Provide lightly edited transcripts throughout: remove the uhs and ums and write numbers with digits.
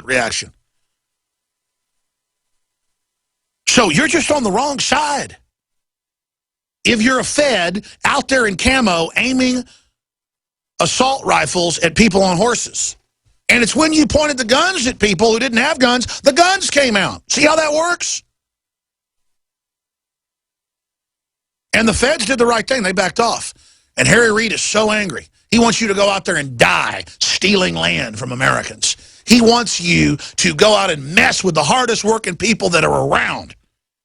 reaction. So you're just on the wrong side. If you're a Fed out there in camo aiming assault rifles at people on horses, and it's when you pointed the guns at people who didn't have guns, the guns came out. See how that works? And the Feds did the right thing. They backed off. And Harry Reid is so angry. He wants you to go out there and die stealing land from Americans. He wants you to go out and mess with the hardest working people that are around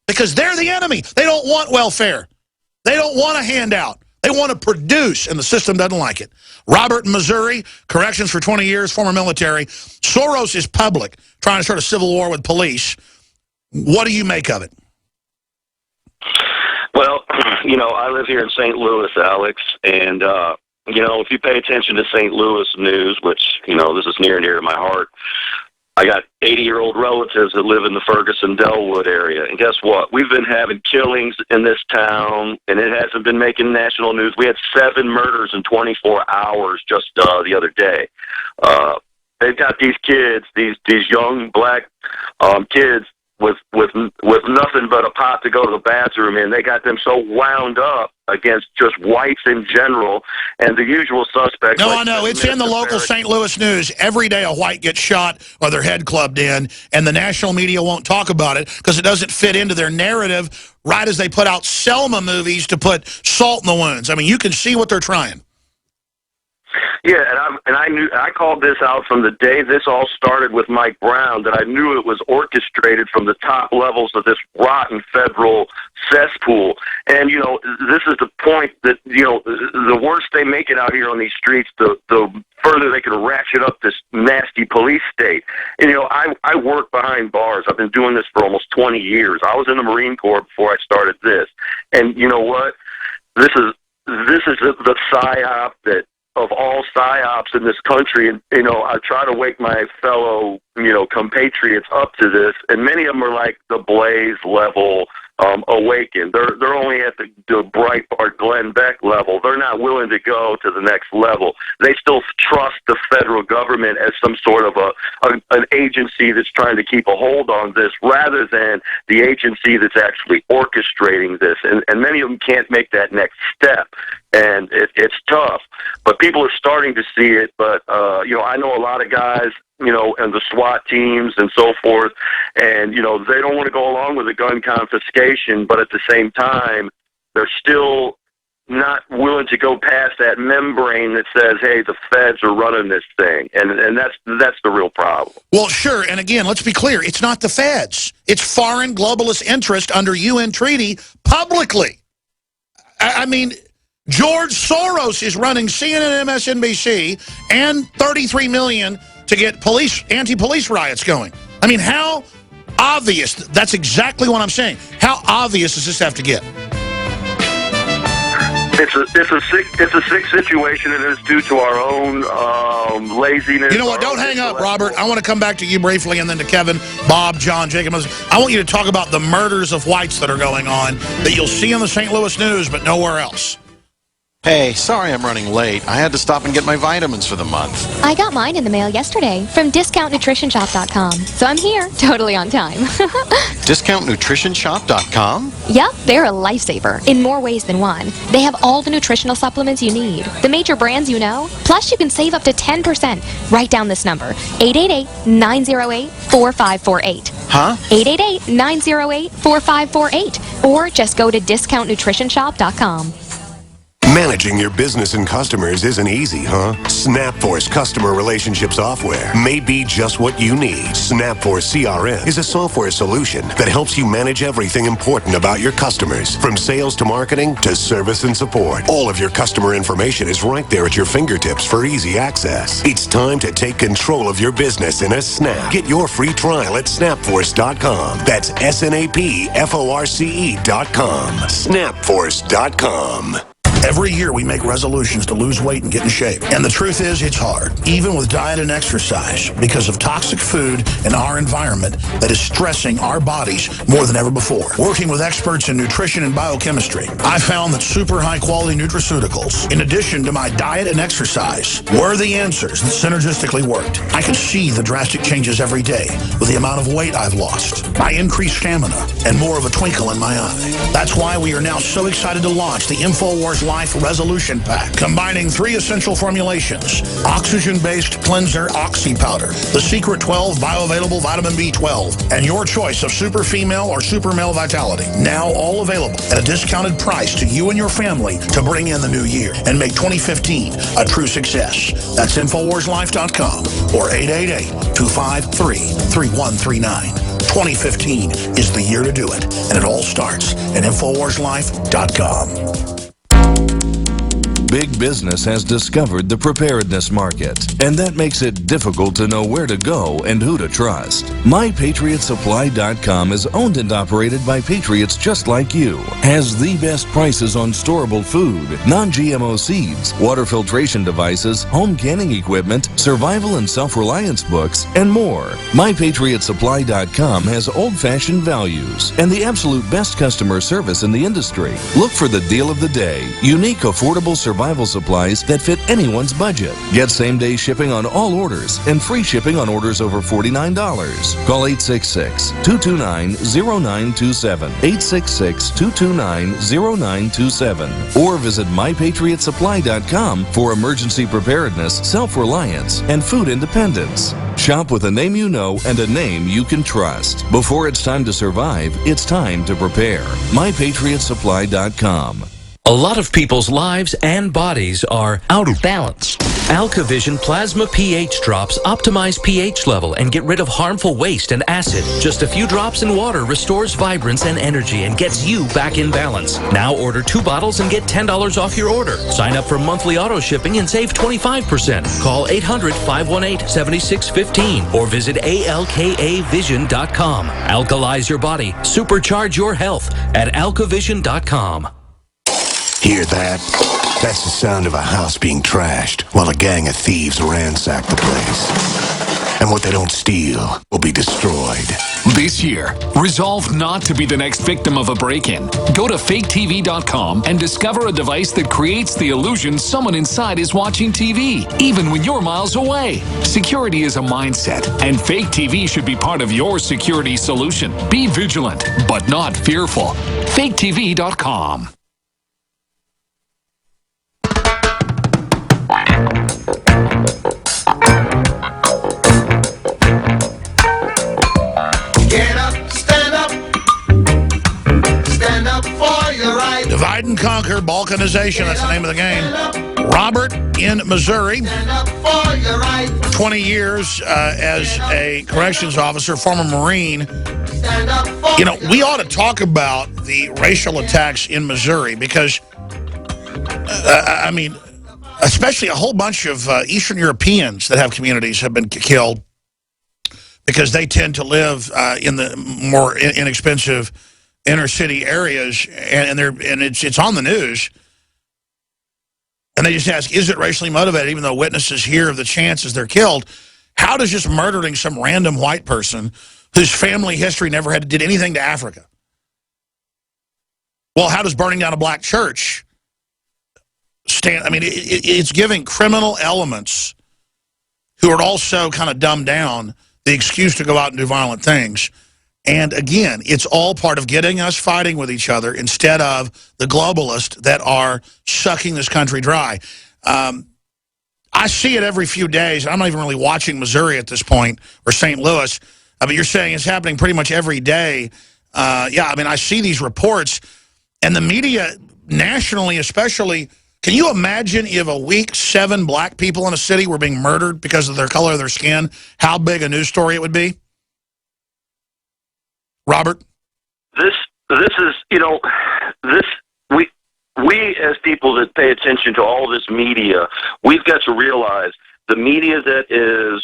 because they're the enemy. They don't want welfare. They don't want a handout. They want to produce, and the system doesn't like it. Robert in Missouri, corrections for 20 years, former military. Soros is public, trying to start a civil war with police. What do you make of it? Well, I live here in St. Louis, Alex, and, if you pay attention to St. Louis news, which, this is near and dear to my heart, I got 80-year-old relatives that live in the Ferguson-Delwood area, and guess what? We've been having killings in this town, and it hasn't been making national news. We had 7 murders in 24 hours just the other day. They've got these kids, these young black kids, with nothing but a pot to go to the bathroom in. They got them so wound up against just whites in general and the usual suspects. No, I know. It's in the local St. Louis news. Every day a white gets shot or their head clubbed in, and the national media won't talk about it because it doesn't fit into their narrative right as they put out Selma movies to put salt in the wounds. I mean, you can see what they're trying. Yeah, I called this out from the day this all started with Mike Brown, that I knew it was orchestrated from the top levels of this rotten federal cesspool. And, this is the point that, the worse they make it out here on these streets, the further they can ratchet up this nasty police state. And, I work behind bars. I've been doing this for almost 20 years. I was in the Marine Corps before I started this. And you know what? This is the psyop that of all psyops in this country, and I try to wake my fellow compatriots up to this, and many of them are like the Blaze level awakened. They're only at the Breitbart Glenn Beck level. They're not willing to go to the next level. They still trust the federal government as some sort of an agency that's trying to keep a hold on this, rather than the agency that's actually orchestrating this. And many of them can't make that next step. And it's tough, but people are starting to see it. But, I know a lot of guys, and the SWAT teams and so forth, and, they don't want to go along with the gun confiscation, but at the same time, they're still not willing to go past that membrane that says, hey, the feds are running this thing. And that's the real problem. Well, sure. And again, let's be clear. It's not the feds. It's foreign globalist interest under UN treaty publicly. I mean, George Soros is running CNN, MSNBC, and $33 million to get anti-police riots going. I mean, how obvious? That's exactly what I'm saying. How obvious does this have to get? It's a sick situation, and it's due to our own laziness. You know what? Don't hang up, Robert. I want to come back to you briefly, and then to Kevin, Bob, John, Jacob. I want you to talk about the murders of whites that are going on that you'll see in the St. Louis news, but nowhere else. Hey, sorry I'm running late. I had to stop and get my vitamins for the month. I got mine in the mail yesterday from DiscountNutritionShop.com, so I'm here, totally on time. DiscountNutritionShop.com? Yep, they're a lifesaver in more ways than one. They have all the nutritional supplements you need, the major brands you know, plus you can save up to 10%. Write down this number, 888-908-4548. Huh? 888-908-4548. Or just go to DiscountNutritionShop.com. Managing your business and customers isn't easy, huh? SnapForce customer relationship software may be just what you need. SnapForce CRM is a software solution that helps you manage everything important about your customers, from sales to marketing to service and support. All of your customer information is right there at your fingertips for easy access. It's time to take control of your business in a snap. Get your free trial at snapforce.com. That's SNAPFORCE.com. Snapforce.com. Every year we make resolutions to lose weight and get in shape. And the truth is, it's hard, even with diet and exercise, because of toxic food in our environment that is stressing our bodies more than ever before. Working with experts in nutrition and biochemistry, I found that super high-quality nutraceuticals, in addition to my diet and exercise, were the answers that synergistically worked. I could see the drastic changes every day with the amount of weight I've lost. I increased stamina and more of a twinkle in my eye. That's why we are now so excited to launch the InfoWars Life Resolution Pack, combining 3 essential formulations: oxygen-based cleanser Oxy Powder, the Secret 12 bioavailable vitamin B12, and your choice of super female or super male vitality. Now all available at a discounted price to you and your family to bring in the new year and make 2015 a true success. That's InfoWarsLife.com or 888-253-3139. 2015 is the year to do it, and it all starts at InfoWarsLife.com. Big business has discovered the preparedness market, and that makes it difficult to know where to go and who to trust. MyPatriotSupply.com is owned and operated by patriots just like you. Has the best prices on storable food, non-GMO seeds, water filtration devices, home canning equipment, survival and self-reliance books, and more. MyPatriotSupply.com has old-fashioned values and the absolute best customer service in the industry. Look for the deal of the day. Unique, affordable survival supplies that fit anyone's budget. Get same-day shipping on all orders and free shipping on orders over $49. Call 866-229-0927, 866-229-0927, or visit MyPatriotSupply.com for emergency preparedness, self-reliance, and food independence. Shop with a name you know and a name you can trust. Before it's time to survive, it's time to prepare. MyPatriotSupply.com. A lot of people's lives and bodies are out of balance. AlkaVision Plasma pH drops optimize pH level and get rid of harmful waste and acid. Just a few drops in water restores vibrance and energy and gets you back in balance. Now order 2 bottles and get $10 off your order. Sign up for monthly auto shipping and save 25%. Call 800-518-7615 or visit alkavision.com. Alkalize your body. Supercharge your health at alkavision.com. Hear that? That's the sound of a house being trashed while a gang of thieves ransack the place. And what they don't steal will be destroyed. This year, resolve not to be the next victim of a break-in. Go to faketv.com and discover a device that creates the illusion someone inside is watching TV, even when you're miles away. Security is a mindset, and Fake TV should be part of your security solution. Be vigilant, but not fearful. faketv.com. Divide and conquer, balkanization, that's the name of the game. Robert in Missouri, 20 years as a corrections officer, former Marine. You know, we ought to talk about the racial attacks in Missouri because, I mean, especially a whole bunch of Eastern Europeans that have communities have been killed because they tend to live in the more inexpensive inner city areas, and it's on the news, and they just ask, is it racially motivated? Even though witnesses hear of the chances they're killed, how does just murdering some random white person whose family history never did anything to Africa? Well, how does burning down a black church stand? I mean, it's giving criminal elements who are also kind of dumbed down the excuse to go out and do violent things. And again, it's all part of getting us fighting with each other instead of the globalists that are sucking this country dry. I see it every few days. I'm not even really watching Missouri at this point, or St. Louis. But you're saying it's happening pretty much every day. Yeah, I mean, I see these reports. And the media, nationally especially, can you imagine if a week 7 black people in a city were being murdered because of their color of their skin, how big a news story it would be? Robert? This is, you know, we as people that pay attention to all this media, we've got to realize the media that is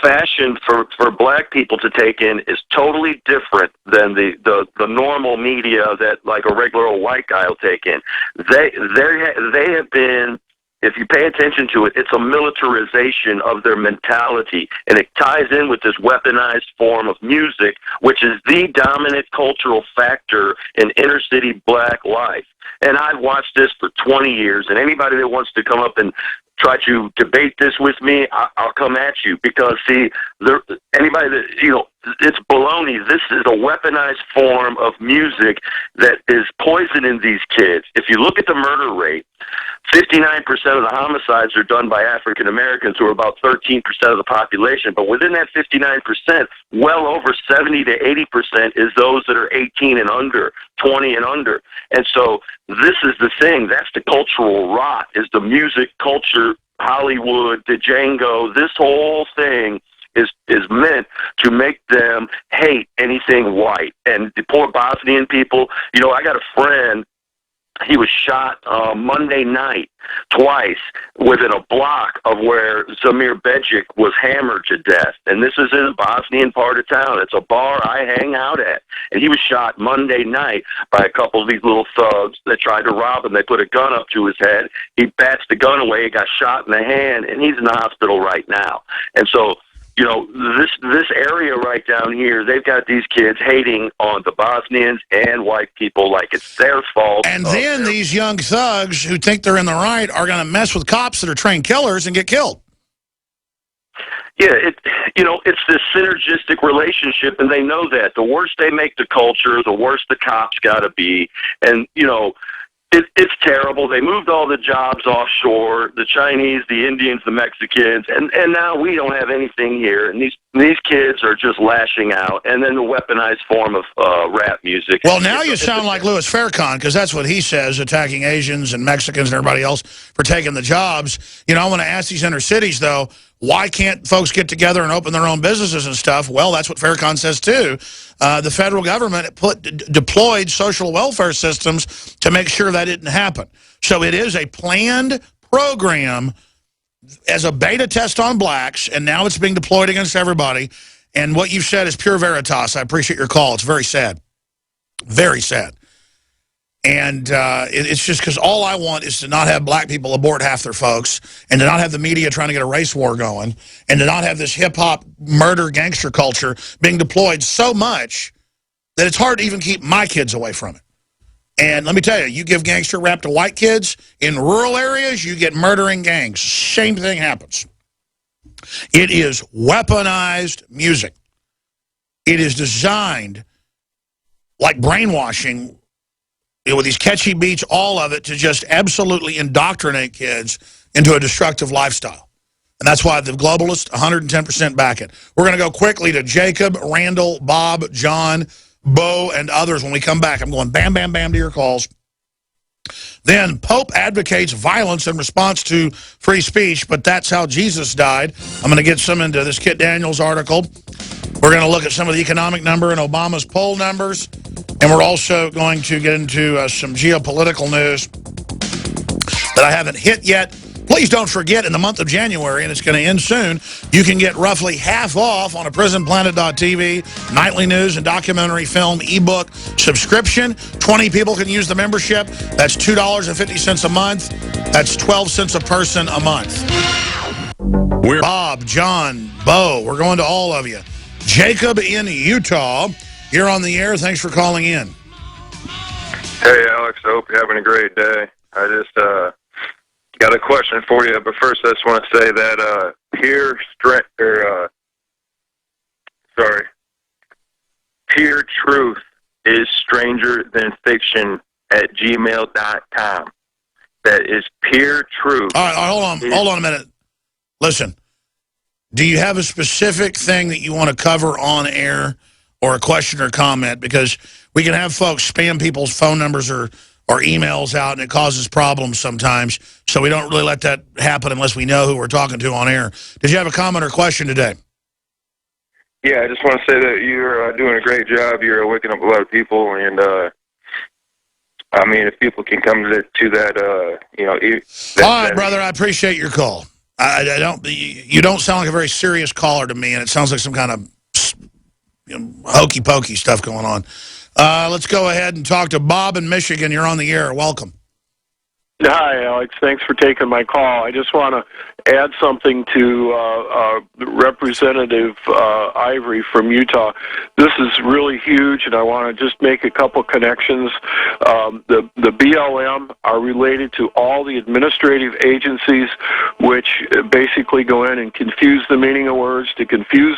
fashion for black people to take in is totally different than the normal media that like a regular old white guy will take in. They have been, if you pay attention to it, it's a militarization of their mentality, and it ties in with this weaponized form of music, which is the dominant cultural factor in inner city black life. And I've watched this for 20 years, and anybody that wants to come up and try to debate this with me, I'll come at you, because see, anybody that, it's baloney. This is a weaponized form of music that is poisoning these kids. If you look at the murder rate, 59% of the homicides are done by African Americans, who are about 13% of the population. But within that 59%, well over 70 to 80% is those that are 18 and under, 20 and under. And so this is the thing. That's the cultural rot, is the music culture, Hollywood, the Django. This whole thing is meant to make them hate anything white. And the poor Bosnian people, I got a friend. He was shot Monday night twice within a block of where Zamir Bejic was hammered to death. And this is in the Bosnian part of town. It's a bar I hang out at. And he was shot Monday night by a couple of these little thugs that tried to rob him. They put a gun up to his head. He bats the gun away. He got shot in the hand, and he's in the hospital right now. And so, this area right down here, they've got these kids hating on the Bosnians and white people like it's their fault. And then these young thugs who think they're in the right are going to mess with cops that are trained killers and get killed. Yeah, it's this synergistic relationship, and they know that. The worse they make the culture, the worse the cops got to be. And, it's terrible. They moved all the jobs offshore, the Chinese, the Indians, the Mexicans, and now we don't have anything here. And these kids are just lashing out. And then the weaponized form of rap music. Well, now you sound like Louis Farrakhan, because that's what he says, attacking Asians and Mexicans and everybody else for taking the jobs. I want to ask these inner cities, though, why can't folks get together and open their own businesses and stuff? Well, that's what Farrakhan says, too. The federal government deployed social welfare systems to make sure that didn't happen. So it is a planned program as a beta test on blacks, and now it's being deployed against everybody. And what you've said is pure veritas. I appreciate your call. It's very sad. Very sad. And it's just because all I want is to not have black people abort half their folks, and to not have the media trying to get a race war going, and to not have this hip-hop murder gangster culture being deployed so much that it's hard to even keep my kids away from it. And let me tell you, you give gangster rap to white kids in rural areas, you get murdering gangs. Same thing happens. It is weaponized music. It is designed like brainwashing, with these catchy beats, all of it, to just absolutely indoctrinate kids into a destructive lifestyle. And that's why the globalists 110% back it. We're going to go quickly to Jacob, Randall, Bob, John, Bo, and others. When we come back, I'm going bam, bam, bam to your calls. Then Pope advocates violence in response to free speech, but that's how Jesus died. I'm going to get some into this Kit Daniels article. We're going to look at some of the economic number and Obama's poll numbers. And we're also going to get into some geopolitical news that I haven't hit yet. Please don't forget, in the month of January, and it's going to end soon, you can get roughly half off on a PrisonPlanet.tv nightly news and documentary film ebook subscription. 20 people can use the membership. That's $2.50 a month. That's 12 cents a person a month. We're Bob, John, Bo. We're going to all of you. Jacob in Utah. You're on the air. Thanks for calling in. Hey, Alex. I hope you're having a great day. I just got a question for you, but first I just want to say that pure truth is stranger than fiction at gmail.com. That is pure truth. All right, hold on a minute. Listen, do you have a specific thing that you want to cover on air, or a question or comment? Because we can have folks spam people's phone numbers or emails out, and it causes problems sometimes. So we don't really let that happen unless we know who we're talking to on air. Did you have a comment or question today? Yeah, I just want to say that you're doing a great job. You're waking up a lot of people, and I mean, if people can come to that, All right, brother, I appreciate your call. I don't. You don't sound like a very serious caller to me, and it sounds like some kind of hokey pokey stuff going on. Let's go ahead and talk to Bob in Michigan. You're on the air. Welcome. Hi, Alex. Thanks for taking my call. I just want to add something to Representative Ivory from Utah. This is really huge, and I want to just make a couple connections. The BLM are related to all the administrative agencies which basically go in and confuse the meaning of words, to confuse